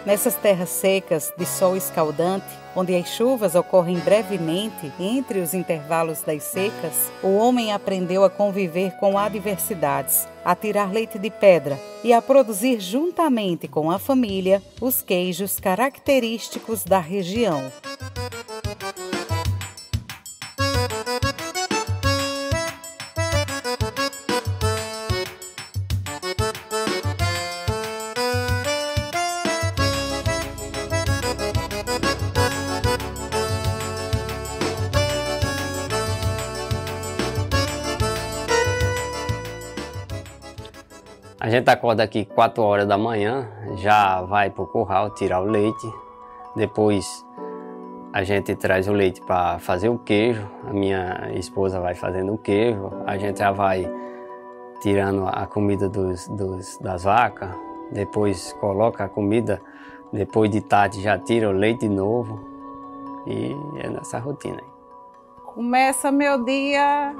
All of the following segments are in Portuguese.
Nessas terras secas, de sol escaldante, onde as chuvas ocorrem brevemente entre os intervalos das secas, o homem aprendeu a conviver com adversidades, a tirar leite de pedra e a produzir juntamente com a família os queijos característicos da região. A gente acorda aqui 4 horas da manhã, já vai para o curral tirar o leite. Depois a gente traz o leite para fazer o queijo. A minha esposa vai fazendo o queijo. A gente já vai tirando a comida das vacas. Depois coloca a comida. Depois de tarde já tira o leite de novo. E é nessa rotina aí. Começa meu dia,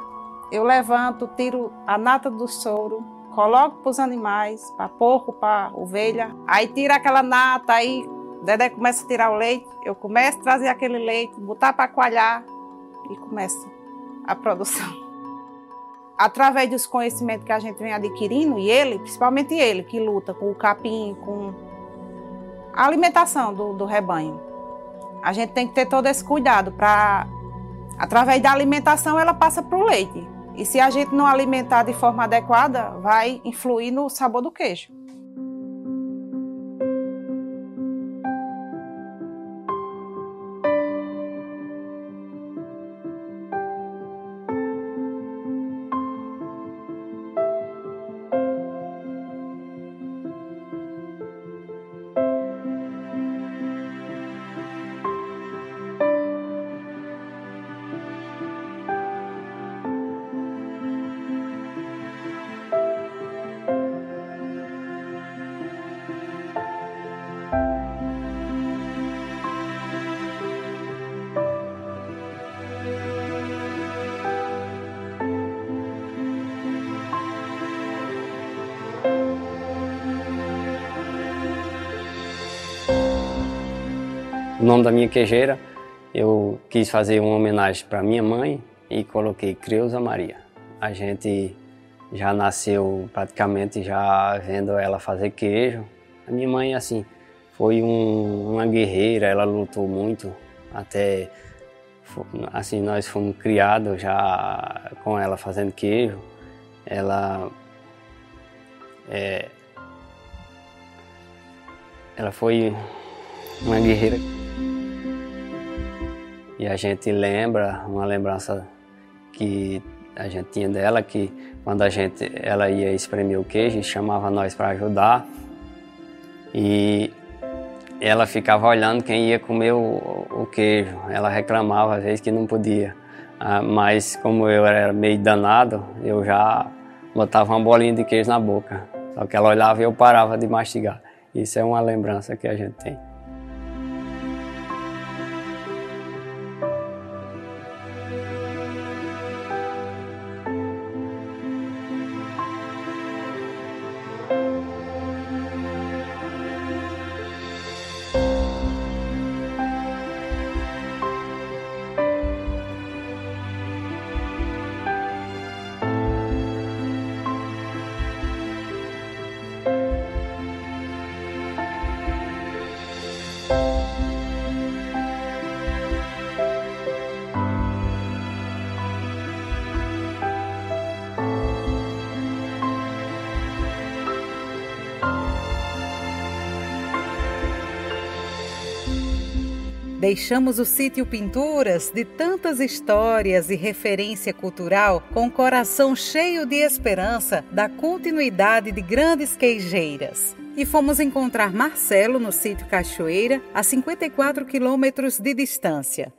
eu levanto, tiro a nata do soro. Coloco para os animais, para porco, para ovelha. Aí tira aquela nata, aí Dedé começa a tirar o leite. Eu começo a trazer aquele leite, botar para coalhar e começa a produção. Através dos conhecimentos que a gente vem adquirindo, e ele, principalmente ele, que luta com o capim, com a alimentação do rebanho. A gente tem que ter todo esse cuidado para, através da alimentação, ela passa para o leite. E se a gente não alimentar de forma adequada, vai influir no sabor do queijo. O nome da minha queijeira, eu quis fazer uma homenagem para minha mãe e coloquei Creuza Maria. A gente já nasceu praticamente já vendo ela fazer queijo. A minha mãe, assim, foi uma guerreira, ela lutou muito, até, assim, nós fomos criados já com ela fazendo queijo. Ela foi uma guerreira. E a gente lembra, uma lembrança que a gente tinha dela, que quando ela ia espremer o queijo, chamava nós para ajudar. E ela ficava olhando quem ia comer o queijo. Ela reclamava às vezes que não podia. Mas como eu era meio danado, eu já botava uma bolinha de queijo na boca. Só que ela olhava e eu parava de mastigar. Isso é uma lembrança que a gente tem. Deixamos o sítio Pinturas de tantas histórias e referência cultural com o coração cheio de esperança da continuidade de grandes queijeiras. E fomos encontrar Marcelo no sítio Cachoeira, a 54 quilômetros de distância.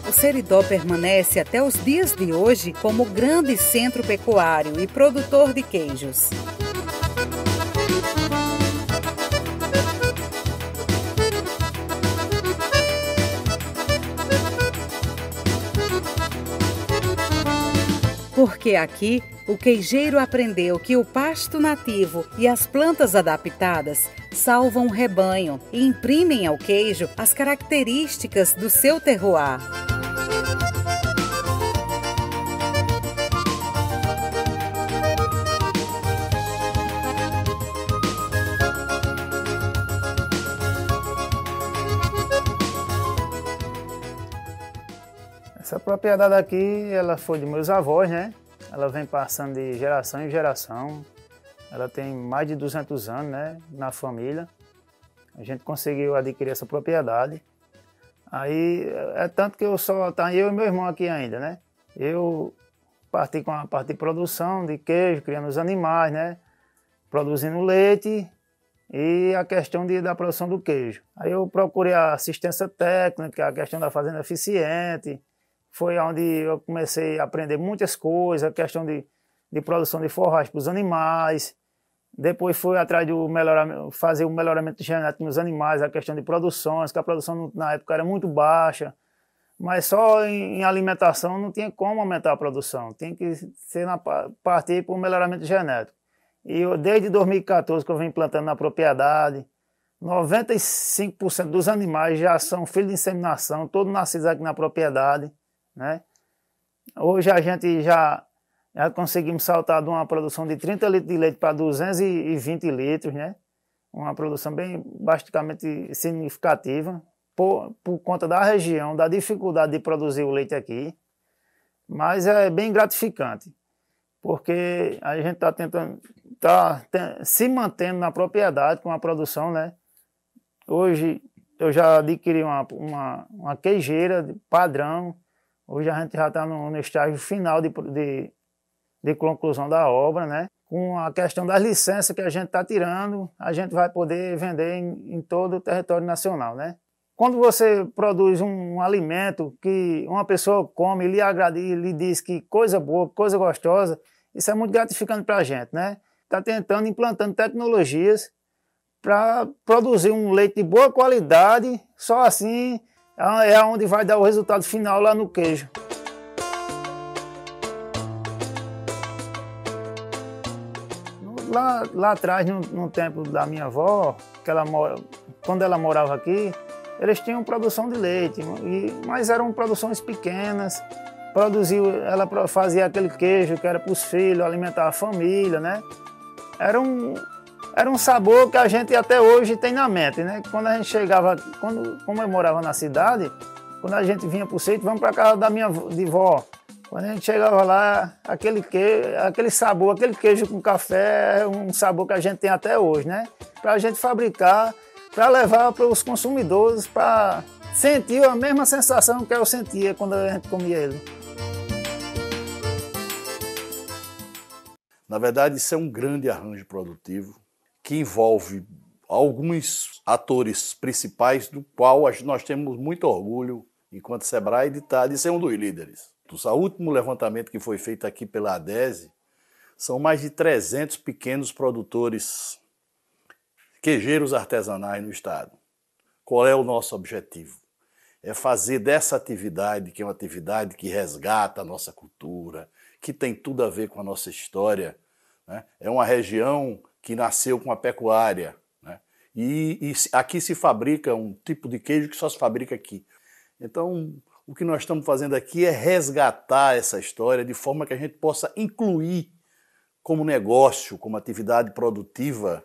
O Seridó permanece até os dias de hoje como grande centro pecuário e produtor de queijos. Porque aqui o queijeiro aprendeu que o pasto nativo e as plantas adaptadas salvam o rebanho e imprimem ao queijo as características do seu terroir. Essa propriedade aqui, ela foi de meus avós, né? Ela vem passando de geração em geração. Ela tem mais de 200 anos, né? Na família. A gente conseguiu adquirir essa propriedade. Aí, é tanto que tá eu e meu irmão aqui ainda, né? Eu parti com a parte de produção de queijo, criando os animais, né? Produzindo leite e a questão da produção do queijo. Aí eu procurei a assistência técnica, a questão da fazenda eficiente. Foi onde eu comecei a aprender muitas coisas, a questão de produção de forragem para os animais. Depois fui atrás do fazer o melhoramento genético nos animais, a questão de produções, que a produção na época era muito baixa. Mas só em alimentação não tinha como aumentar a produção, tinha que ser partir para o melhoramento genético. E eu, desde 2014 que eu venho plantando na propriedade, 95% dos animais já são filhos de inseminação, todos nascidos aqui na propriedade, né? Hoje a gente já conseguimos saltar de uma produção de 30 litros de leite para 220 litros, né? Uma produção basicamente significativa, por conta da região, da dificuldade de produzir o leite aqui. Mas é bem gratificante, porque a gente está tentando, se mantendo na propriedade com a produção, né? Hoje eu já adquiri uma queijeira padrão. Hoje a gente já está no estágio final de conclusão da obra, né? Com a questão das licenças que a gente está tirando, a gente vai poder vender em todo o território nacional, né? Quando você produz um alimento que uma pessoa come, lhe agrada e lhe diz que coisa boa, coisa gostosa, isso é muito gratificante para a gente, né? Está tentando, implantando tecnologias para produzir um leite de boa qualidade, só assim é onde vai dar o resultado final lá no queijo. Lá atrás, no tempo da minha avó, quando ela morava aqui, eles tinham produção de leite, mas eram produções pequenas. Ela fazia aquele queijo que era para os filhos, alimentar a família, né? Era um sabor que a gente até hoje tem na mente, né? Quando a gente chegava, como eu morava na cidade, quando a gente vinha para o sítio, vamos para a casa da minha vó. Quando a gente chegava lá, aquele sabor, aquele queijo com café, é um sabor que a gente tem até hoje, né? Para a gente fabricar, para levar para os consumidores, para sentir a mesma sensação que eu sentia quando a gente comia ele. Na verdade, isso é um grande arranjo produtivo que envolve alguns atores principais, do qual nós temos muito orgulho, enquanto Sebrae, de ser um dos líderes. O último levantamento que foi feito aqui pela ADESE, são mais de 300 pequenos produtores queijeiros artesanais no estado. Qual é o nosso objetivo? É fazer dessa atividade, que é uma atividade que resgata a nossa cultura, que tem tudo a ver com a nossa história, né? É uma região que nasceu com a pecuária, né? E aqui se fabrica um tipo de queijo que só se fabrica aqui. Então, o que nós estamos fazendo aqui é resgatar essa história de forma que a gente possa incluir como negócio, como atividade produtiva,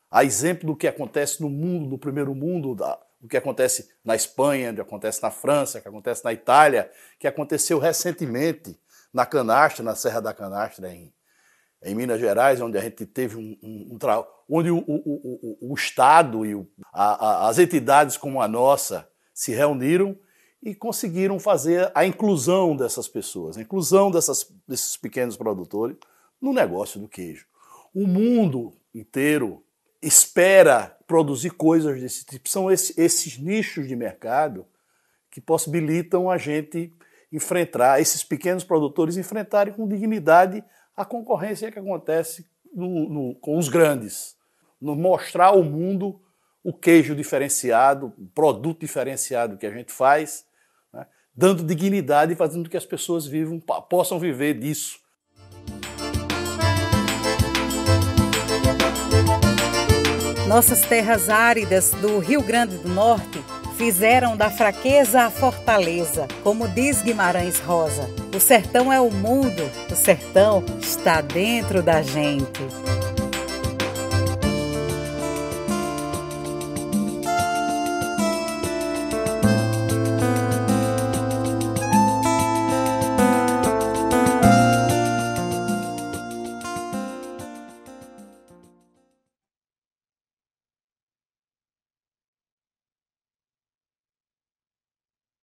a exemplo do que acontece no mundo, no primeiro mundo, o que acontece na Espanha, o que acontece na França, o que acontece na Itália, que aconteceu recentemente na Canastra, na Serra da Canastra, em Minas Gerais, onde a gente teve onde o Estado e as entidades como a nossa se reuniram e conseguiram fazer a inclusão dessas pessoas, a inclusão desses pequenos produtores no negócio do queijo. O mundo inteiro espera produzir coisas desse tipo. São esses nichos de mercado que possibilitam a gente enfrentar, esses pequenos produtores enfrentarem com dignidade a concorrência que acontece com os grandes. Mostrar ao mundo o queijo diferenciado, o produto diferenciado que a gente faz, né, dando dignidade e fazendo com que as pessoas possam viver disso. Nossas terras áridas do Rio Grande do Norte fizeram da fraqueza a fortaleza, como diz Guimarães Rosa. O sertão é o mundo, o sertão está dentro da gente.